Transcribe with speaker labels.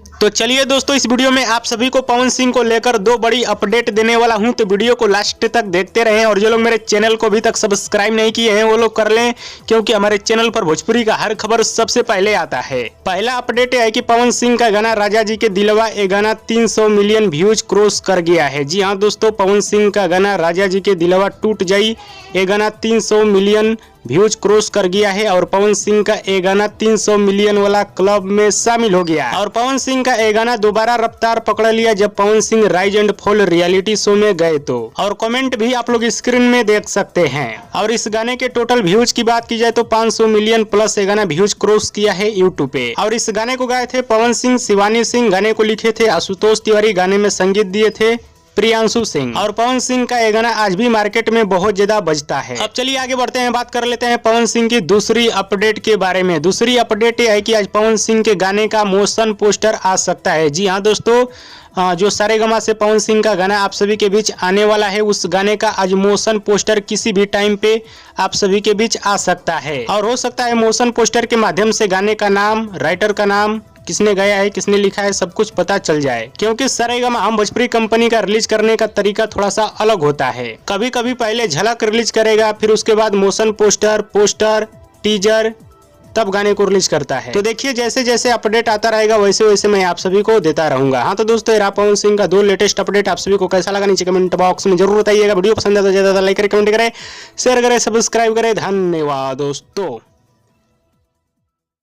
Speaker 1: तो चलिए दोस्तों, इस वीडियो में आप सभी को पवन सिंह को लेकर दो बड़ी अपडेट देने वाला हूं, तो वीडियो को लास्ट तक देखते रहें। और जो लोग मेरे चैनल को अभी तक सब्सक्राइब नहीं किए हैं वो लोग कर लें, क्योंकि हमारे चैनल पर भोजपुरी का हर खबर सबसे पहले आता है। पहला अपडेट है कि पवन सिंह का गाना राजा जी के दिलवा, ये गाना 300 मिलियन व्यूज क्रॉस कर गया है। जी हाँ दोस्तों, पवन सिंह का गाना राजा जी के दिलवा टूट जाई, ये गाना 300 मिलियन व्यूज क्रॉस कर गया है। और पवन सिंह का ये गाना 300 मिलियन वाला क्लब में शामिल हो गया। और पवन सिंह का ये गाना दोबारा रफ्तार पकड़ लिया जब Pawan Singh rise and fall reality show में गए तो। और कमेंट भी आप लोग स्क्रीन में देख सकते हैं। और इस गाने के टोटल व्यूज की बात की जाए तो 500 मिलियन प्लस ये गाना व्यूज क्रॉस किया है यूट्यूब पे। और इस गाने को गाए थे पवन सिंह, शिवानी सिंह, गाने को लिखे थे आशुतोष तिवारी, गाने में संगीत दिए थे प्रियांशु सिंह। और पवन सिंह का ये गाना आज भी मार्केट में बहुत ज्यादा बजता है। अब चलिए आगे बढ़ते हैं, बात कर लेते हैं पवन सिंह की दूसरी अपडेट के बारे में। दूसरी अपडेट ये है कि आज पवन सिंह के गाने का मोशन पोस्टर आ सकता है। जी हाँ दोस्तों, जो सारेगामा से पवन सिंह का गाना आप सभी के बीच आने वाला है, उस गाने का आज मोशन पोस्टर किसी भी टाइम पे आप सभी के बीच आ सकता है। और हो सकता है मोशन पोस्टर के माध्यम से गाने का नाम, राइटर का नाम, किसने गाया है, किसने लिखा है, सब कुछ पता चल जाए। क्योंकि सारेगामा हम भोजपुरी कंपनी का रिलीज करने का तरीका थोड़ा सा अलग होता है। कभी कभी पहले झलक रिलीज करेगा, फिर उसके बाद मोशन पोस्टर, टीजर, तब गाने को रिलीज करता है। तो देखिए, जैसे जैसे अपडेट आता रहेगा वैसे वैसे मैं आप सभी को देता रहूंगा। हाँ तो दोस्तों, ये पवन सिंह का दो लेटेस्ट अपडेट आप सभी को कैसा लगा नीचे कमेंट बॉक्स में जरूर बताइएगा। वीडियो पसंद है तो ज्यादा लाइक करें, कमेंट करें, शेयर करें, सब्सक्राइब करें। धन्यवाद दोस्तों।